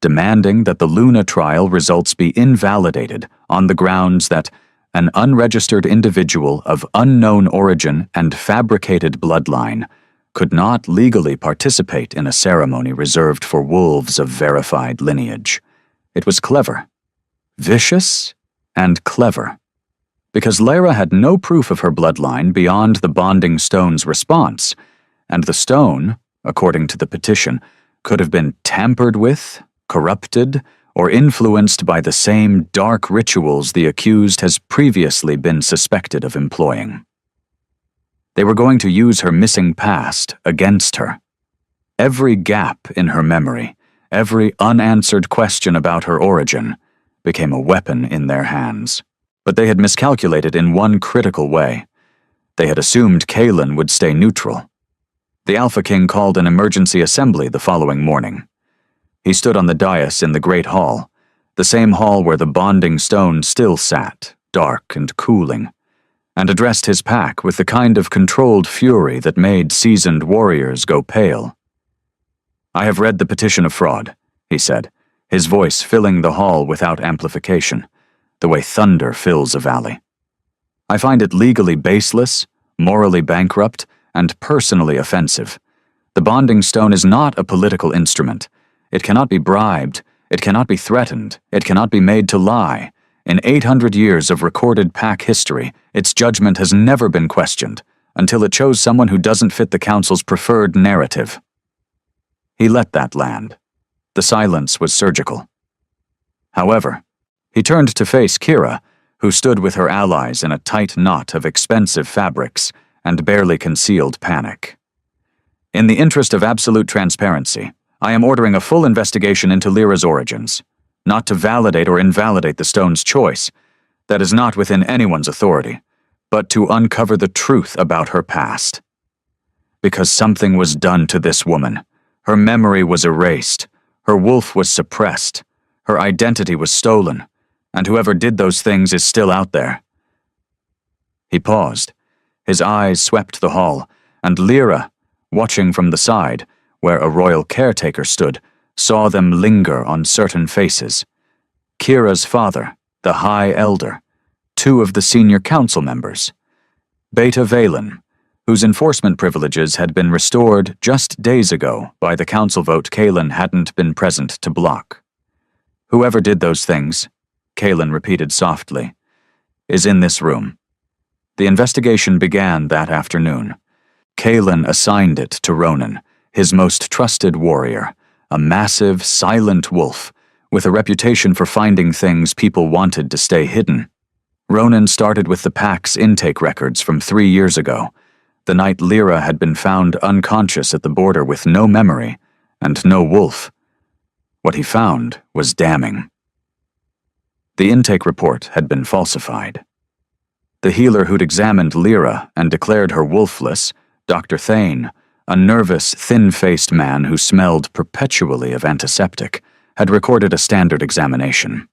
demanding that the Luna trial results be invalidated on the grounds that an unregistered individual of unknown origin and fabricated bloodline could not legally participate in a ceremony reserved for wolves of verified lineage. It was clever, vicious, and clever, because Lyra had no proof of her bloodline beyond the bonding stone's response, and the stone, according to the petition, could have been tampered with, corrupted, or influenced by the same dark rituals the accused has previously been suspected of employing. They were going to use her missing past against her. Every gap in her memory, every unanswered question about her origin, became a weapon in their hands. But they had miscalculated in one critical way. They had assumed Kalen would stay neutral. The Alpha King called an emergency assembly the following morning. He stood on the dais in the Great Hall, the same hall where the bonding stone still sat, dark and cooling, and addressed his pack with the kind of controlled fury that made seasoned warriors go pale. "I have read the petition of fraud," he said, his voice filling the hall without amplification, the way thunder fills a valley. "I find it legally baseless, morally bankrupt, and personally offensive. The bonding stone is not a political instrument. It cannot be bribed, it cannot be threatened, it cannot be made to lie. In 800 years of recorded Pack history, its judgment has never been questioned, until it chose someone who doesn't fit the Council's preferred narrative." He let that land. The silence was surgical. However, he turned to face Kira, who stood with her allies in a tight knot of expensive fabrics and barely concealed panic. "In the interest of absolute transparency, I am ordering a full investigation into Lyra's origins, not to validate or invalidate the stone's choice. That is not within anyone's authority, but to uncover the truth about her past. Because something was done to this woman. Her memory was erased, her wolf was suppressed, her identity was stolen, and whoever did those things is still out there." He paused. His eyes swept the hall, and Lyra, watching from the side, where a royal caretaker stood, saw them linger on certain faces. Kira's father, the High Elder, 2 of the senior council members, Beta Valen, whose enforcement privileges had been restored just days ago by the council vote Kalen hadn't been present to block. "Whoever did those things," Kalen repeated softly, "is in this room." The investigation began that afternoon. Kalen assigned it to Ronan, his most trusted warrior, a massive, silent wolf with a reputation for finding things people wanted to stay hidden. Ronan started with the pack's intake records from 3 years ago, the night Lyra had been found unconscious at the border with no memory and no wolf. What he found was damning. The intake report had been falsified. The healer who'd examined Lyra and declared her wolfless, Dr. Thane, a nervous, thin-faced man who smelled perpetually of antiseptic, had recorded a standard examination.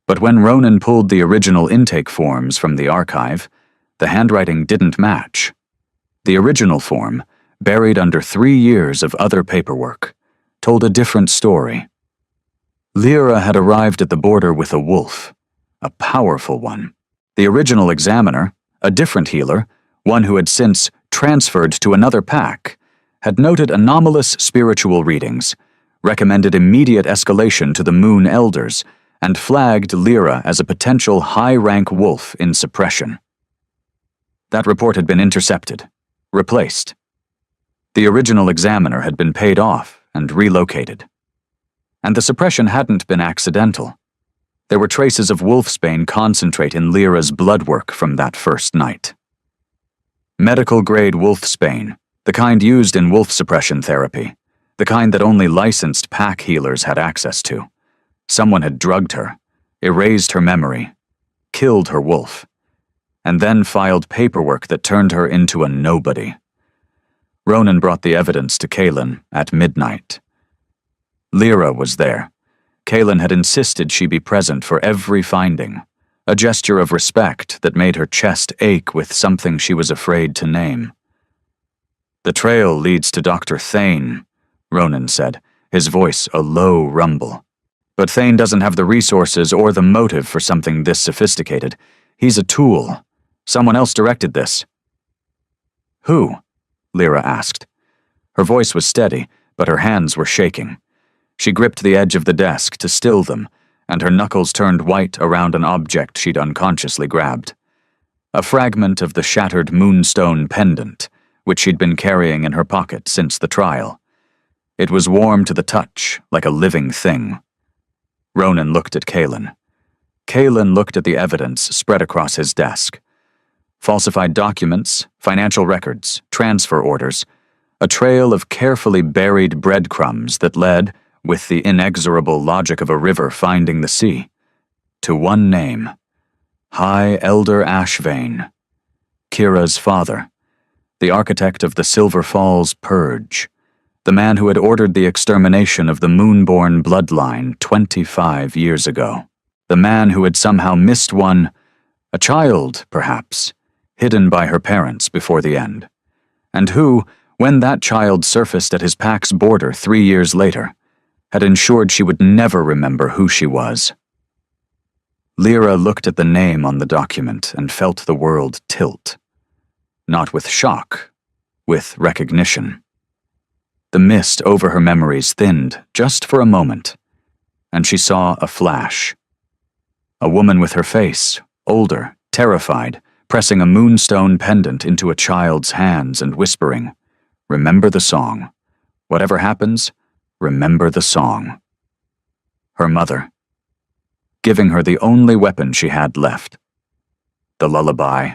But when Ronan pulled the original intake forms from the archive, the handwriting didn't match. The original form, buried under 3 years of other paperwork, told a different story. Lyra had arrived at the border with a wolf, a powerful one. The original examiner, a different healer, one who had since transferred to another pack, had noted anomalous spiritual readings, recommended immediate escalation to the Moon Elders, and flagged Lyra as a potential high-rank wolf in suppression. That report had been intercepted, replaced. The original examiner had been paid off and relocated. And the suppression hadn't been accidental. There were traces of wolfsbane concentrate in Lyra's blood work from that first night. Medical-grade wolfsbane, the kind used in wolf suppression therapy, the kind that only licensed pack healers had access to. Someone had drugged her, erased her memory, killed her wolf, and then filed paperwork that turned her into a nobody. Ronan brought the evidence to Kaelin at midnight. Lyra was there. Kaelin had insisted she be present for every finding, a gesture of respect that made her chest ache with something she was afraid to name. "The trail leads to Dr. Thane," Ronan said, his voice a low rumble. "But Thane doesn't have the resources or the motive for something this sophisticated. He's a tool. Someone else directed this." "Who?" Lyra asked. Her voice was steady, but her hands were shaking. She gripped the edge of the desk to still them, and her knuckles turned white around an object she'd unconsciously grabbed. A fragment of the shattered moonstone pendant, which she'd been carrying in her pocket since the trial. It was warm to the touch, like a living thing. Ronan looked at Kaelin. Kaelin looked at the evidence spread across his desk. Falsified documents, financial records, transfer orders, a trail of carefully buried breadcrumbs that led, with the inexorable logic of a river finding the sea, to one name: High Elder Ashvane, Kira's father, the architect of the Silver Falls Purge, the man who had ordered the extermination of the Moonborn bloodline 25 years ago, the man who had somehow missed one, a child, perhaps, hidden by her parents before the end, and who, when that child surfaced at his pack's border 3 years later, had ensured she would never remember who she was. Lyra looked at the name on the document and felt the world tilt. Not with shock, with recognition. The mist over her memories thinned just for a moment, and she saw a flash. A woman with her face, older, terrified, pressing a moonstone pendant into a child's hands and whispering, "Remember the song. Whatever happens, remember the song." Her mother, giving her the only weapon she had left. The lullaby,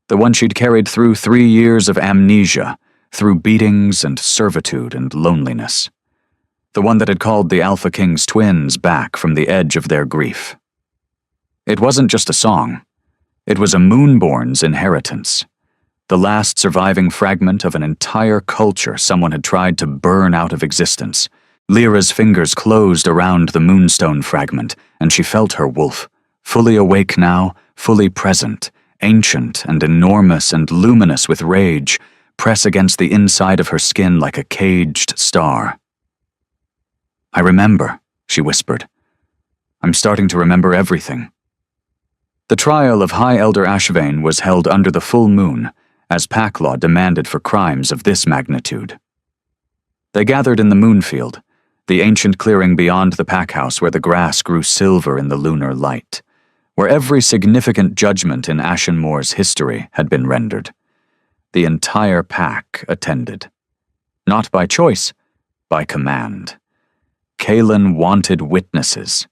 the one she'd carried through 3 years of amnesia, through beatings and servitude and loneliness. The one that had called the Alpha King's twins back from the edge of their grief. It wasn't just a song. It was a Moonborn's inheritance. The last surviving fragment of an entire culture someone had tried to burn out of existence. Lyra's fingers closed around the moonstone fragment, and she felt her wolf, fully awake now, fully present, ancient and enormous and luminous with rage, press against the inside of her skin like a caged star. "I remember," she whispered. "I'm starting to remember everything." The trial of High Elder Ashvane was held under the full moon, as pack law demanded for crimes of this magnitude. They gathered in the moonfield, the ancient clearing beyond the pack house where the grass grew silver in the lunar light, where every significant judgment in Ashenmoor's history had been rendered. The entire pack attended. Not by choice, by command. Kaelin wanted witnesses.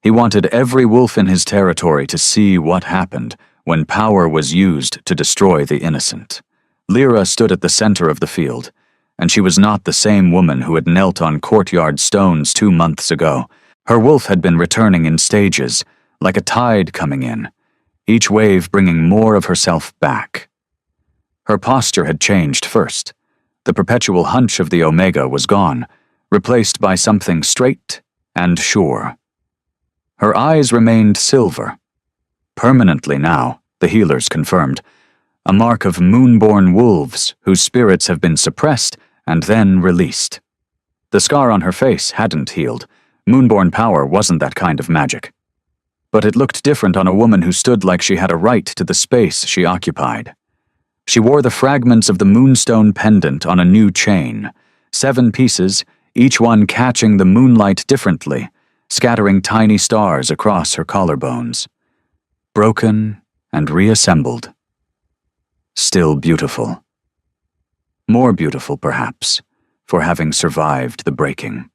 He wanted every wolf in his territory to see what happened when power was used to destroy the innocent. Lyra stood at the center of the field, and she was not the same woman who had knelt on courtyard stones 2 months ago. Her wolf had been returning in stages, like a tide coming in, each wave bringing more of herself back. Her posture had changed first. The perpetual hunch of the Omega was gone, replaced by something straight and sure. Her eyes remained silver. Permanently now, the healers confirmed, a mark of moonborn wolves whose spirits have been suppressed and then released. The scar on her face hadn't healed. Moonborn power wasn't that kind of magic. But it looked different on a woman who stood like she had a right to the space she occupied. She wore the fragments of the moonstone pendant on a new chain, 7 pieces, each one catching the moonlight differently, scattering tiny stars across her collarbones. Broken and reassembled. Still beautiful. More beautiful, perhaps, for having survived the breaking.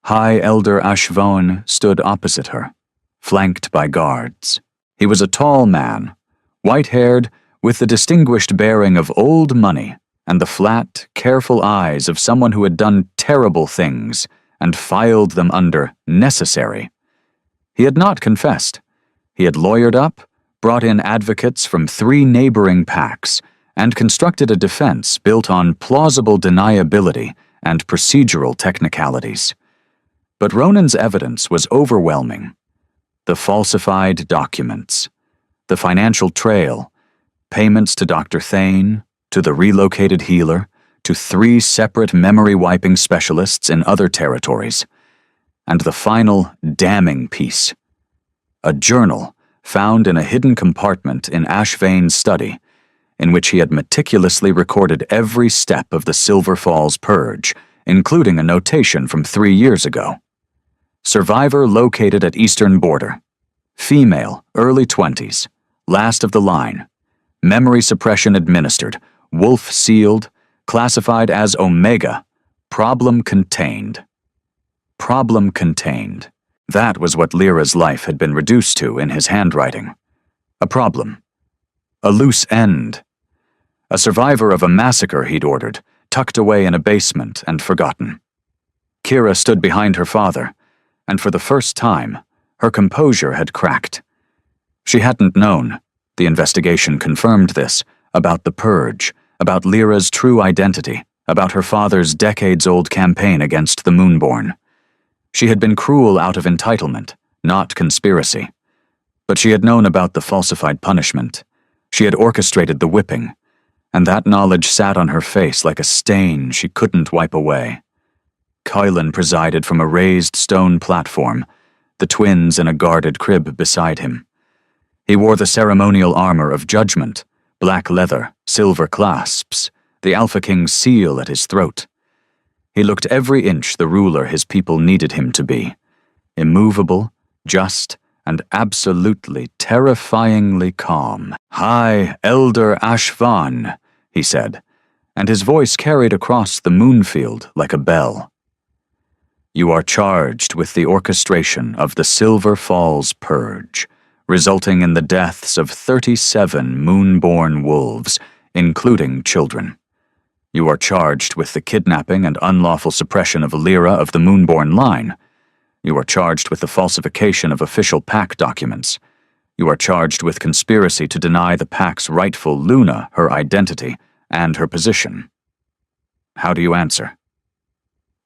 High Elder Ashvaun stood opposite her, flanked by guards. He was a tall man, white-haired, with the distinguished bearing of old money and the flat, careful eyes of someone who had done terrible things and filed them under necessary. He had not confessed. He had lawyered up, brought in advocates from 3 neighboring packs, and constructed a defense built on plausible deniability and procedural technicalities. But Ronan's evidence was overwhelming. The falsified documents, the financial trail, payments to Dr. Thane, to the relocated healer, to 3 separate memory-wiping specialists in other territories, and the final damning piece, a journal found in a hidden compartment in Ashvain's study, in which he had meticulously recorded every step of the Silver Falls purge, including a notation from 3 years ago. Survivor located at eastern border. Female, early 20s, last of the line. Memory suppression administered, wolf sealed, classified as Omega, problem contained. Problem contained. That was what Lyra's life had been reduced to in his handwriting. A problem. A loose end. A survivor of a massacre he'd ordered, tucked away in a basement and forgotten. Kira stood behind her father, and for the first time, her composure had cracked. She hadn't known, the investigation confirmed this, about the purge, about Lyra's true identity, about her father's decades-old campaign against the Moonborn. She had been cruel out of entitlement, not conspiracy. But she had known about the falsified punishment. She had orchestrated the whipping, and that knowledge sat on her face like a stain she couldn't wipe away. Kaelin presided from a raised stone platform, the twins in a guarded crib beside him. He wore the ceremonial armor of judgment, black leather, silver clasps, the Alpha King's seal at his throat. He looked every inch the ruler his people needed him to be, immovable, just, and absolutely terrifyingly calm. "High Elder Ashvaun," he said, and his voice carried across the moonfield like a bell. "You are charged with the orchestration of the Silver Falls purge, resulting in the deaths of 37 moonborn wolves, including children. You are charged with the kidnapping and unlawful suppression of Lyra of the Moonborn line. You are charged with the falsification of official pack documents. You are charged with conspiracy to deny the pack's rightful Luna her identity and her position. How do you answer?"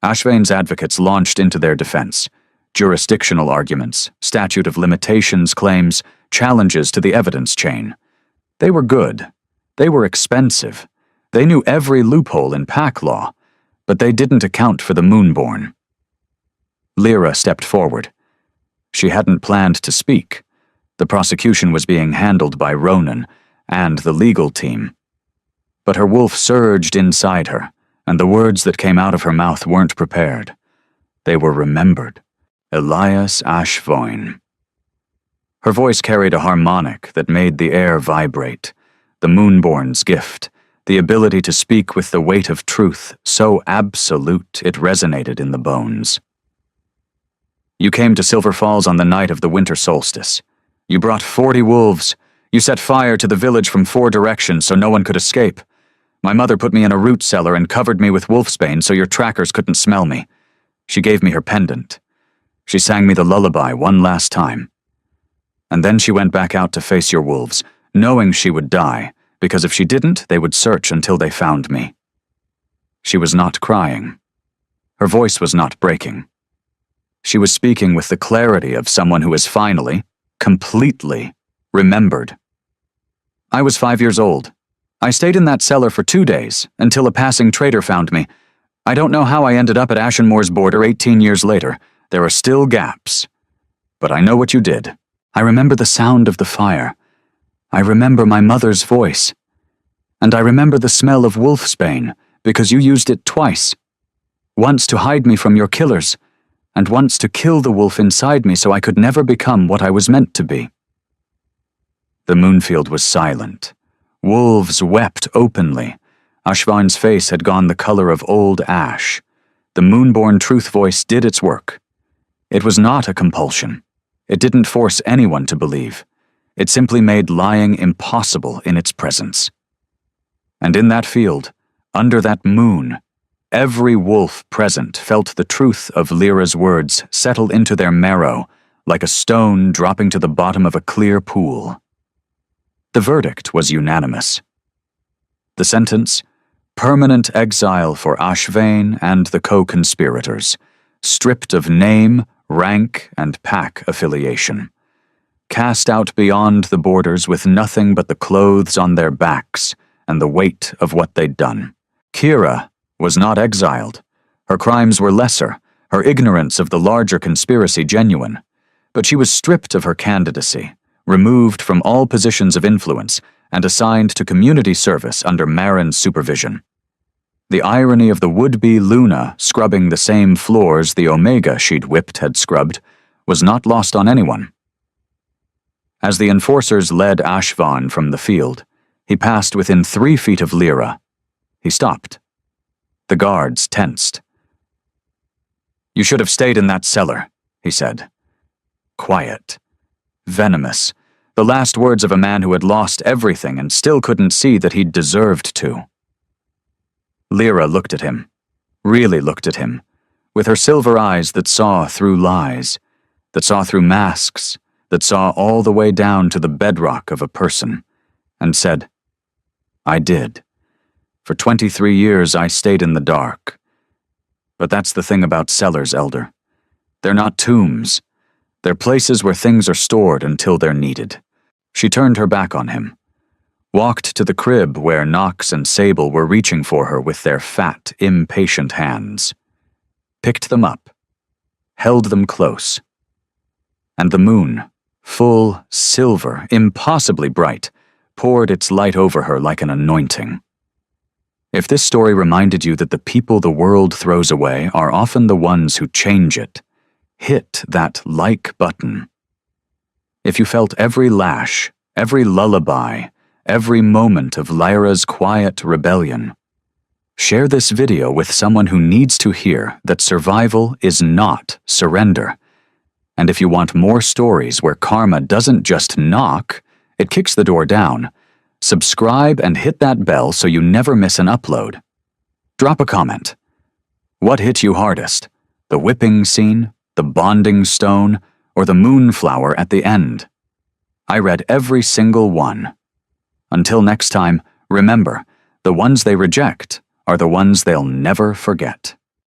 Ashvain's advocates launched into their defense. Jurisdictional arguments, statute of limitations claims, challenges to the evidence chain. They were good. They were expensive. They knew every loophole in pack law, but they didn't account for the Moonborn. Lyra stepped forward. She hadn't planned to speak. The prosecution was being handled by Ronan and the legal team. But her wolf surged inside her, and the words that came out of her mouth weren't prepared. They were remembered. Elias Ashvaun. Her voice carried a harmonic that made the air vibrate, the Moonborn's gift, the ability to speak with the weight of truth so absolute it resonated in the bones. You came to Silver Falls on the night of the winter solstice. You brought 40 wolves. You set fire to the village from 4 directions so no one could escape. My mother put me in a root cellar and covered me with wolfsbane so your trackers couldn't smell me. She gave me her pendant. She sang me the lullaby one last time. And then she went back out to face your wolves, knowing she would die, because if she didn't, they would search until they found me. She was not crying. Her voice was not breaking. She was speaking with the clarity of someone who has finally, completely, remembered. I was 5 years old. I stayed in that cellar for 2 days, until a passing trader found me. I don't know how I ended up at Ashenmoor's border 18 years later. There are still gaps. But I know what you did. I remember the sound of the fire. I remember my mother's voice. And I remember the smell of wolfsbane, because you used it twice. Once to hide me from your killers, and once to kill the wolf inside me so I could never become what I was meant to be. The moonfield was silent. Wolves wept openly. Ashvan's face had gone the color of old ash. The moonborn truth voice did its work. It was not a compulsion. It didn't force anyone to believe. It simply made lying impossible in its presence. And in that field, under that moon, every wolf present felt the truth of Lyra's words settle into their marrow like a stone dropping to the bottom of a clear pool. The verdict was unanimous. The sentence, permanent exile for Ashvane and the co-conspirators, stripped of name, rank, and pack affiliation. Cast out beyond the borders with nothing but the clothes on their backs and the weight of what they'd done. Kira was not exiled. Her crimes were lesser, her ignorance of the larger conspiracy genuine. But she was stripped of her candidacy, removed from all positions of influence, and assigned to community service under Marin's supervision. The irony of the would-be Luna scrubbing the same floors the Omega she'd whipped had scrubbed was not lost on anyone. As the enforcers led Ashvan from the field, he passed within 3 feet of Lyra. He stopped. The guards tensed. "You should have stayed in that cellar," he said. Quiet. Venomous. The last words of a man who had lost everything and still couldn't see that he'd deserved to. Lyra looked at him. Really looked at him. With her silver eyes that saw through lies. That saw through masks. That saw all the way down to the bedrock of a person. And said, "I did. For 23 years I stayed in the dark. But that's the thing about cellars, Elder. They're not tombs. They're places where things are stored until they're needed." She turned her back on him. Walked to the crib where Nox and Sable were reaching for her with their fat, impatient hands. Picked them up. Held them close. And the moon, full, silver, impossibly bright, poured its light over her like an anointing. If this story reminded you that the people the world throws away are often the ones who change it, hit that like button. If you felt every lash, every lullaby, every moment of Lyra's quiet rebellion, share this video with someone who needs to hear that survival is not surrender. And if you want more stories where karma doesn't just knock, it kicks the door down, subscribe and hit that bell so you never miss an upload. Drop a comment. What hit you hardest? The whipping scene, the bonding stone, or the moonflower at the end? I read every single one. Until next time, remember, the ones they reject are the ones they'll never forget.